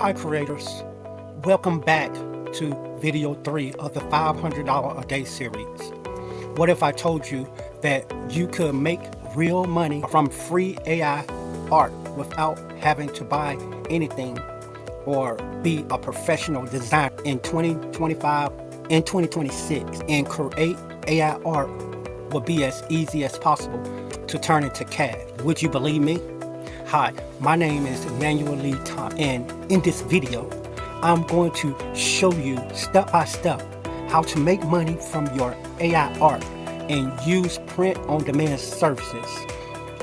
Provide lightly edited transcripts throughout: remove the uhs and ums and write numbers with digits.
Hi creators, welcome back to video 3 of the $500 a day series. What if I told you that you could make real money from free AI art without having to buy anything or be a professional designer in 2025 and 2026, and create AI art will be as easy as possible to turn into cash? Would you believe me? Hi, my name is Emmanuel Lee Tom, and in this video, I'm going to show you step by step how to make money from your AI art and use print-on-demand services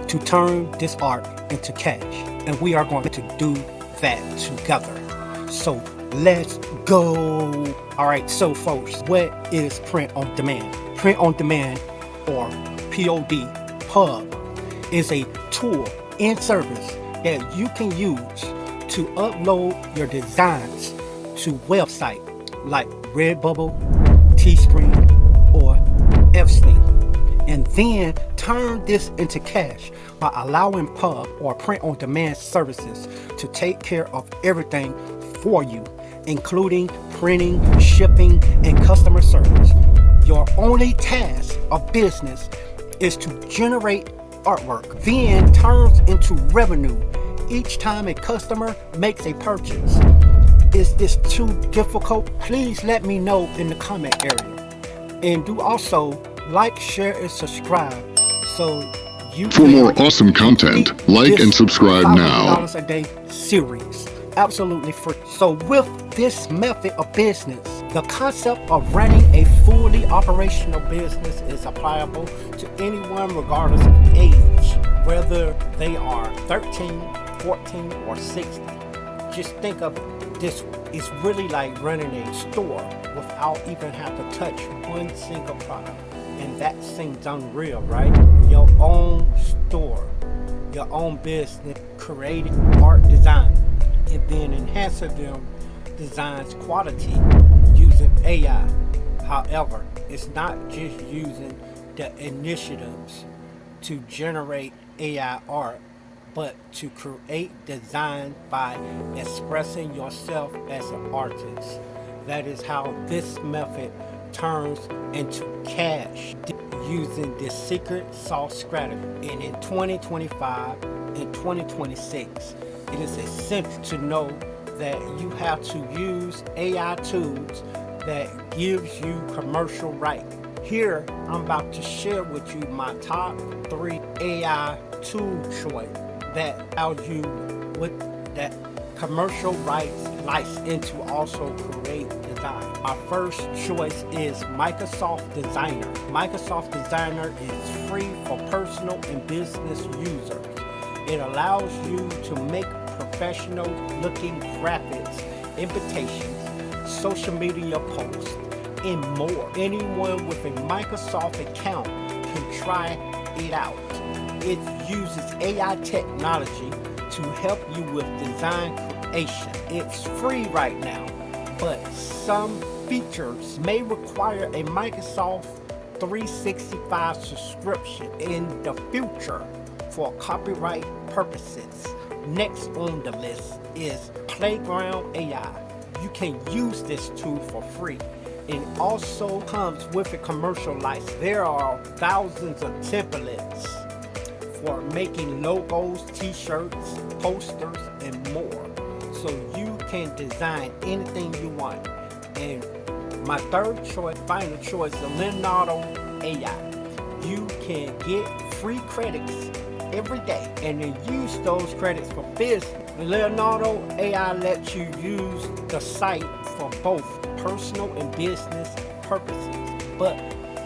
to turn this art into cash. And we are going to do that together. So let's go. All right, so folks, what is print-on-demand? Print-on-demand, or POD, pub, is a tool and service that you can use to upload your designs to websites like Redbubble, Teespring, or Epstein, and then turn this into cash by allowing pub or print-on-demand services to take care of everything for you, including printing, shipping, and customer service. Your only task of business is to generate artwork, then turns into revenue each time a customer makes a purchase. Is this too difficult? Please let me know in the comment area. And do also like, share, and subscribe so you For more awesome content, like and subscribe now. $500 a day series, absolutely free. So with this method of business, the concept of running a fully operational business is applicable to anyone regardless of age, whether they are 13, 14, or 60. Just think of this, it's really like running a store without even having to touch one single product. And that seems unreal, right? Your own store, your own business, creating art design, and then enhancing them designs quality using AI. However, it's not just using the initiatives to generate AI art, but to create design by expressing yourself as an artist. That is how this method turns into cash, using this secret sauce strategy. And in 2025 and 2026, it is essential to know that you have to use AI tools that gives you commercial right. Here, I'm about to share with you my top 3 AI tool choice that allows you with that commercial rights license to also create design. My first choice is Microsoft Designer. Microsoft Designer is free for personal and business users. It allows you to make professional looking graphics, invitations, social media posts, and more. Anyone with a Microsoft account can try it out. It uses AI technology to help you with design creation. It's free right now, but some features may require a Microsoft 365 subscription in the future for copyright purposes. Next on the list is Playground AI. You can use this tool for free, and also comes with a commercial license. There are thousands of templates for making logos, t-shirts, posters, and more. So you can design anything you want. And my third choice, final choice, is Leonardo AI. You can get free credits every day and then use those credits for business. Leonardo AI lets you use the site for both personal and business purposes, but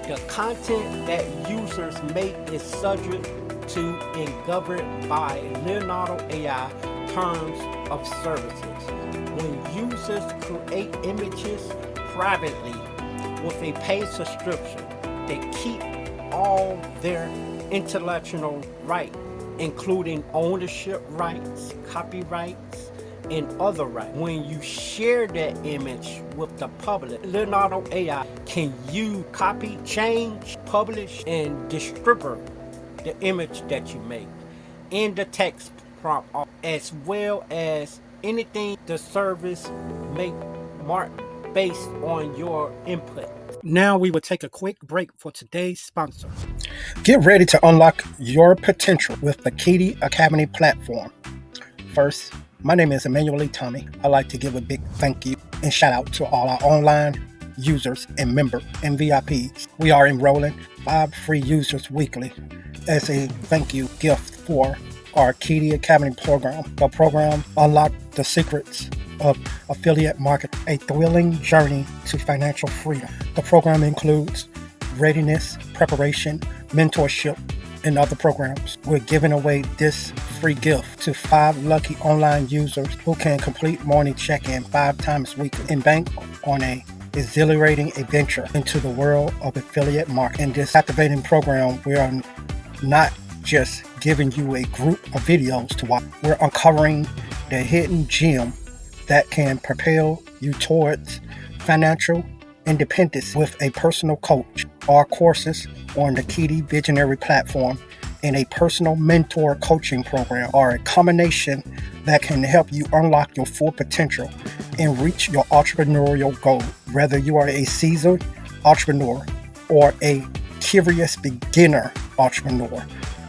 the content that users make is subject to and governed by Leonardo AI terms of services. When users create images privately with a paid subscription, they keep all their intellectual rights, including ownership rights, copyrights, and other rights. When you share that image with the public, Leonardo AI can use, copy, change, publish, and distribute the image that you make in the text prompt, as well as anything the service may mark based on your input. Now we will take a quick break for today's sponsor. Get ready to unlock your potential with the Keye Academy platform. First, my name is Emmanuel Tommy. I'd like to give a big thank you and shout out to all our online users and members and VIPs. We are enrolling 5 free users weekly as a thank you gift for our Keye Academy program. The program unlocks the secrets of affiliate marketing, a thrilling journey to financial freedom. The program includes readiness, preparation, mentorship, and other programs. We're giving away this free gift to 5 lucky online users who can complete morning check-in 5 times weekly and bank on a exhilarating adventure into the world of affiliate marketing. In this captivating program, we are not just giving you a group of videos to watch. We're uncovering the hidden gem that can propel you towards financial independence with a personal coach. Our courses on the Keye Visionary platform and a personal mentor coaching program are a combination that can help you unlock your full potential and reach your entrepreneurial goal. Whether you are a seasoned entrepreneur or a curious beginner entrepreneur,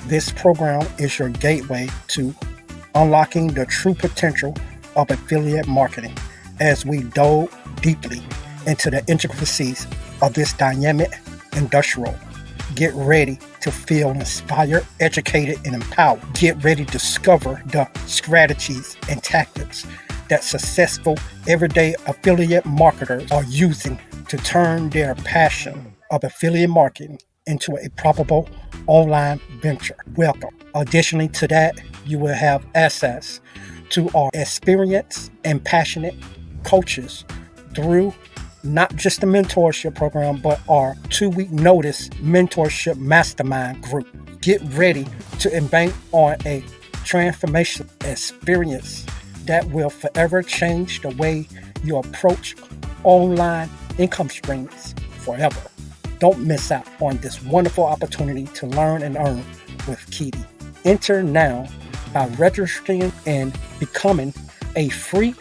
this program is your gateway to unlocking the true potential of affiliate marketing. As we delve deeply into the intricacies of this dynamic industrial, get ready to feel inspired, educated, and empowered. Get ready to discover the strategies and tactics that successful everyday affiliate marketers are using to turn their passion of affiliate marketing into a profitable online venture. Welcome. Additionally to that, you will have access to our experienced and passionate coaches through not just the mentorship program, but our 2-week notice mentorship mastermind group. Get ready to embark on a transformational experience that will forever change the way you approach online income streams forever. Don't miss out on this wonderful opportunity to learn and earn with Keye. Enter now by registering and becoming a free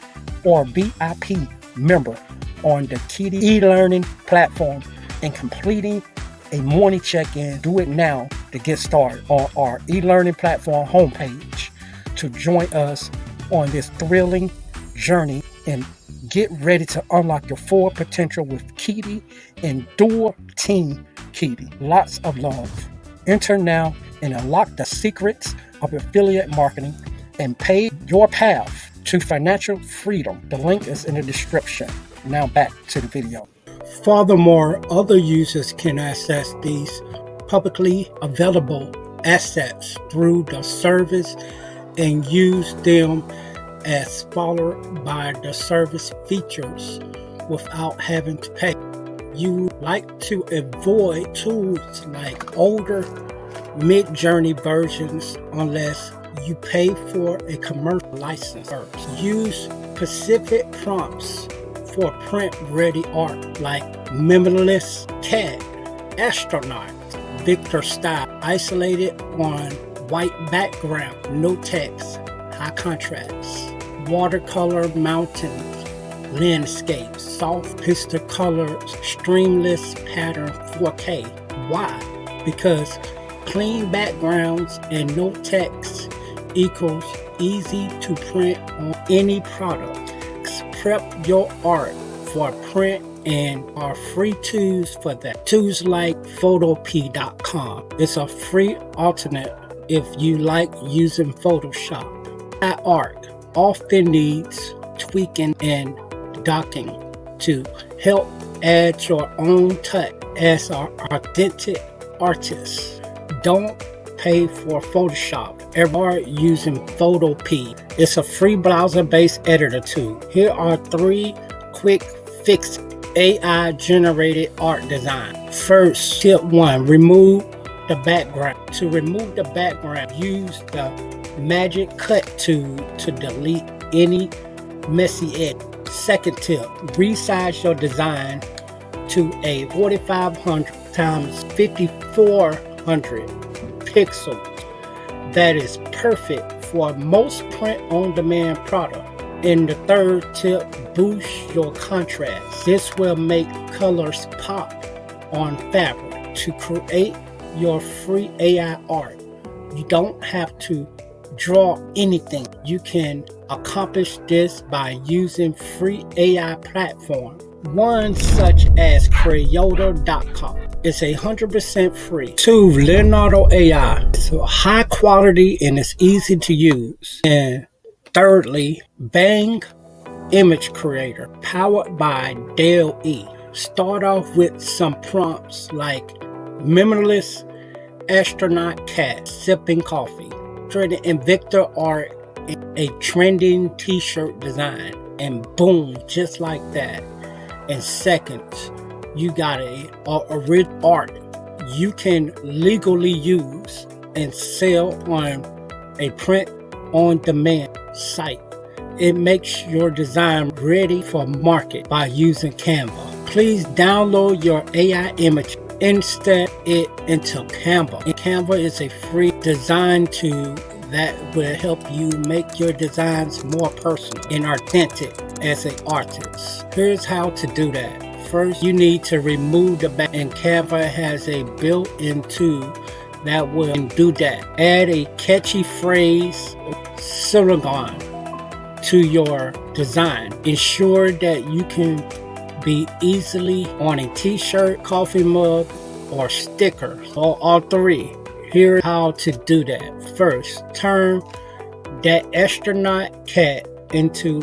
or VIP member on the Keye e-learning platform and completing a morning check-in. Do it now to get started on our e-learning platform homepage to join us on this thrilling journey and get ready to unlock your full potential with Keye and Duel Team Keye. Lots of love. Enter now and unlock the secrets of affiliate marketing and pave your path to financial freedom. The link is in the description. Now back to the video. Furthermore, other users can access these publicly available assets through the service and use them as followed by the service features without having to pay. You like to avoid tools like older mid-journey versions unless you pay for a commercial license first. Use specific prompts for print-ready art like minimalist tag, astronaut, Victor style, isolated on white background, no text, high contrast, watercolor mountains, landscapes, soft pastel colors, streamless pattern 4K. Why? Because clean backgrounds and no text equals easy to print on any product. Prep your art for print and are free tools for that. Tools like photop.com. It's a free alternate if you like using Photoshop. That art often needs tweaking and docking to help add your own touch as an authentic artist. Don't pay for Photoshop. Everyone using Photop. It's a free browser-based editor tool. Here are 3 quick fix AI generated art design. First, tip 1, remove the background. To remove the background, use the magic cut tool to delete any messy edit. Second tip, resize your design to a 4500 times 5400 pixels. That is perfect for most print-on-demand product. And the third tip, boost your contrast. This will make colors pop on fabric. To create your free AI art, you don't have to draw anything. You can accomplish this by using free AI platforms. One such as Creator.com. It's 100% free. 2. Leonardo AI. It's high quality and it's easy to use. And thirdly, Bang Image Creator, powered by Duel. Start off with some prompts like minimalist astronaut cat sipping coffee, trading Invictor art, a trending t-shirt design, and boom, just like that. In seconds, you got a original art you can legally use and sell on a print-on-demand site. It makes your design ready for market by using Canva. Please download your AI image, insert it into Canva. And Canva is a free design tool that will help you make your designs more personal and authentic as an artist. Here's how to do that. First, you need to remove the back, and Canva has a built-in tool that will do that. Add a catchy phrase, slogan, to your design. Ensure that you can be easily on a t-shirt, coffee mug, or sticker, or all three. Here's how to do that. First, turn that astronaut cat into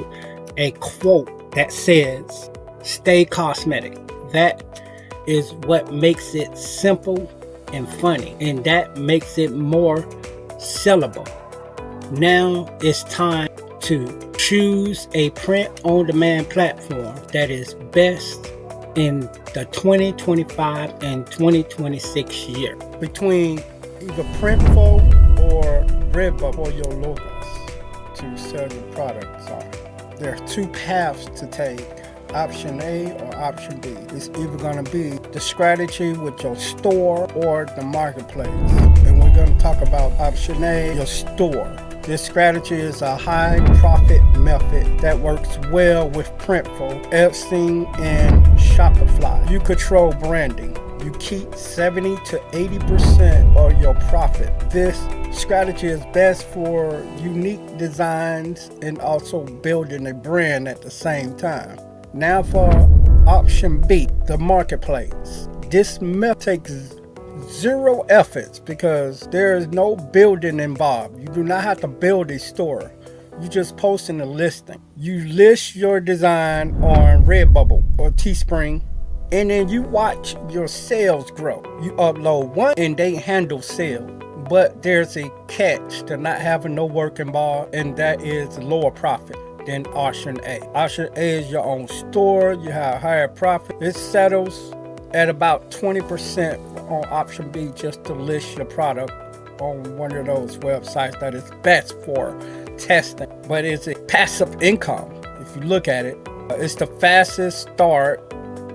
a quote that says, "Stay cosmetic." That is what makes it simple and funny, and that makes it more sellable. Now it's time to choose a print-on-demand platform that is best in the 2025 and 2026 year. Between either Printful or Redbubble for your logos to sell your products on. There are two paths to take, option A or option B. It's either going to be the strategy with your store or the marketplace. And we're going to talk about option A, your store. This strategy is a high profit method that works well with Printful, Etsy, and Shopify. You control branding. You keep 70 to 80% of your profit. This strategy is best for unique designs and also building a brand at the same time. Now for option B, the marketplace. This method takes zero efforts because there is no building involved. You do not have to build a store. You just post in a listing. You list your design on Redbubble or Teespring, and then you watch your sales grow. You upload one and they handle sales. But there's a catch to not having no work involved, and that is lower profit than option A. Option A is your own store. You have higher profit. It settles at about 20% on option B just to list your product on one of those websites that is best for testing. But it's a passive income. If you look at it, it's the fastest start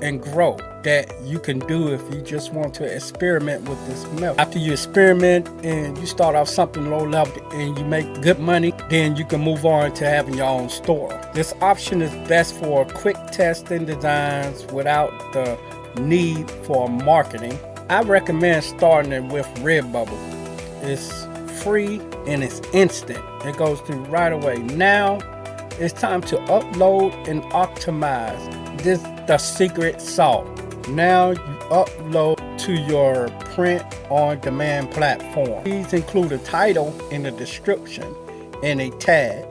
and grow that you can do if you just want to experiment with this method. After you experiment and you start off something low level and you make good money, then you can move on to having your own store. This option is best for quick testing designs without the need for marketing. I recommend starting it with Redbubble. It's free and it's instant. It goes through right away. Now it's time to upload and optimize. This is the secret sauce. Now you upload to your print-on-demand platform. These include a title and a description and a tag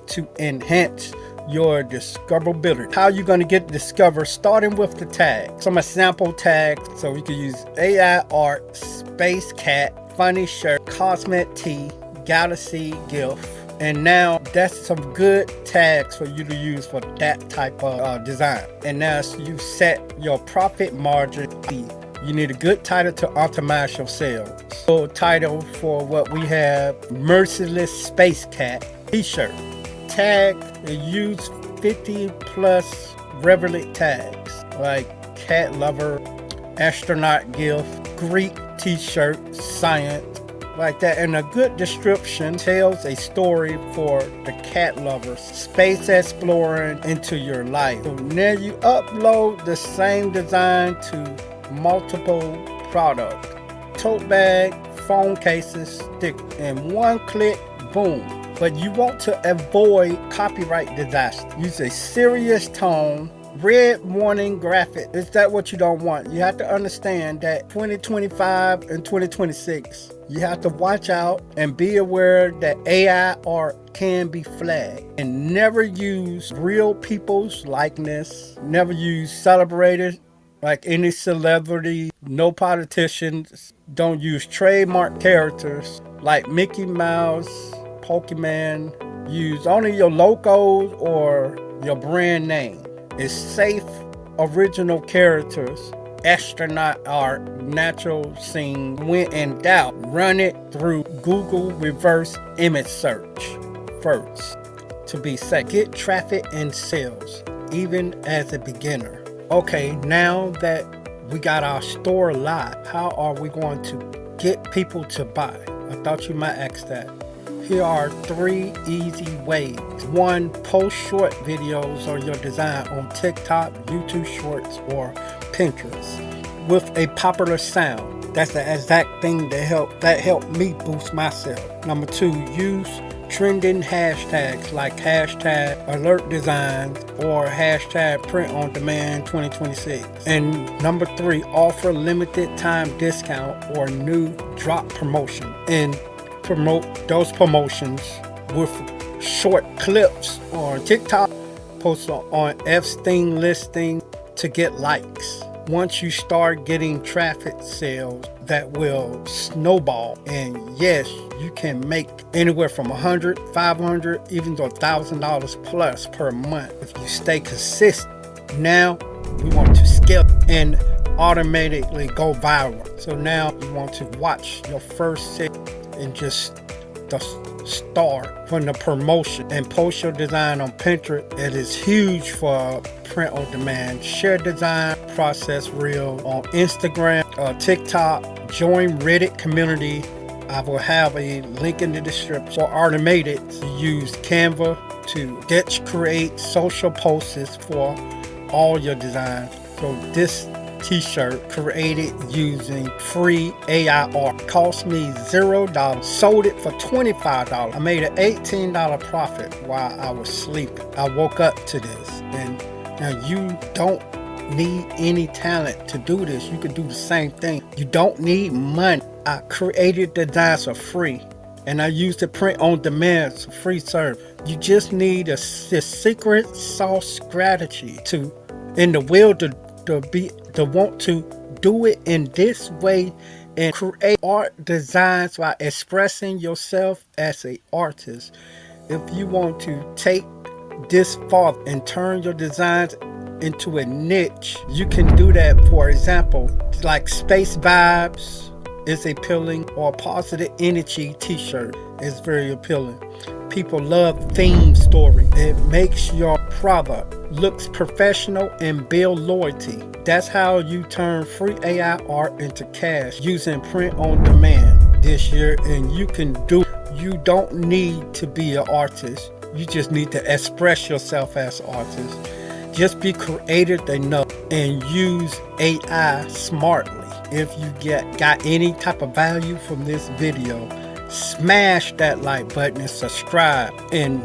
to enhance your discoverability. How you going to get discovered? Starting with the tag. Some sample tags. So you can use AI art, space cat, funny shirt, cosmetic tea, galaxy gift. And now that's some good tags for you to use for that type of design. And now you set your profit margin. You need a good title to optimize your sales. So title for what we have, Merciless Space Cat t-shirt. Tag and use 50 plus relevant tags like cat lover, astronaut gift, Greek t-shirt, science, like that. And a good description tells a story for the cat lovers, space exploring into your life. So now you upload the same design to multiple products, tote bag, phone cases, stick, and one click, boom. But you want to avoid copyright disaster. Use a serious tone, red warning graphic. Is that what you don't want? You have to understand that 2025 and 2026, you have to watch out and be aware that AI art can be flagged. And never use real people's likeness. Never use celebrators like any celebrity. No politicians. Don't use trademark characters like Mickey Mouse, Pokemon. Use only your logos or your brand name. It's safe original characters, astronaut art, natural scene. When in doubt, run it through Google reverse image search first to be safe. Get traffic and sales, even as a beginner. Okay, now that we got our store live, how are we going to get people to buy? I thought you might ask that. Here are 3 easy ways. 1, post short videos on your design on TikTok, YouTube Shorts, or Pinterest with a popular sound. That's the exact thing that helped me boost myself. Number 2, use trending hashtags like hashtag alert designs or hashtag print on demand 2026. And number 3, offer limited time discount or new drop promotion. And promote those promotions with short clips on TikTok, post on F-Sting listing to get likes. Once you start getting traffic sales, that will snowball, and yes, you can make anywhere from $100, $500, even to $1,000 plus per month if you stay consistent. Now we want to scale and automatically go viral. So now you want to watch your first sale and just the start from the promotion and post your design on Pinterest. It is huge for print on demand. Share design process reel on Instagram, TikTok. Join Reddit community. I will have a link in the description. For automated, use Canva to sketch create social posts for all your designs. So this t-shirt created using free AI art cost me $0, sold it for $25. I made an $18 profit while I was sleeping. I woke up to this, and now you don't need any talent to do this. You can do the same thing. You don't need money. I created the designs for free, and I used the print on demand. It's a free service. You just need a secret sauce strategy to in the will to want to do it in this way and create art designs while expressing yourself as an artist. If you want to take this far and turn your designs into a niche, you can do that. For example, like Space Vibes is appealing, or Positive Energy t-shirt is very appealing. People love theme story. It makes your product looks professional and build loyalty. That's how you turn free AI art into cash using print on demand this year. And you don't need to be an artist. You just need to express yourself as an artist. Just be creative enough and use AI smartly. If you got any type of value from this video, smash that like button and subscribe, and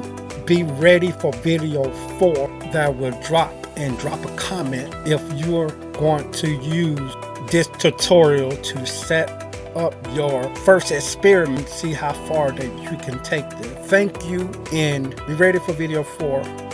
be ready for video 4 that will drop, and drop a comment if you're going to use this tutorial to set up your first experiment, see how far that you can take this. Thank you, and be ready for video 4.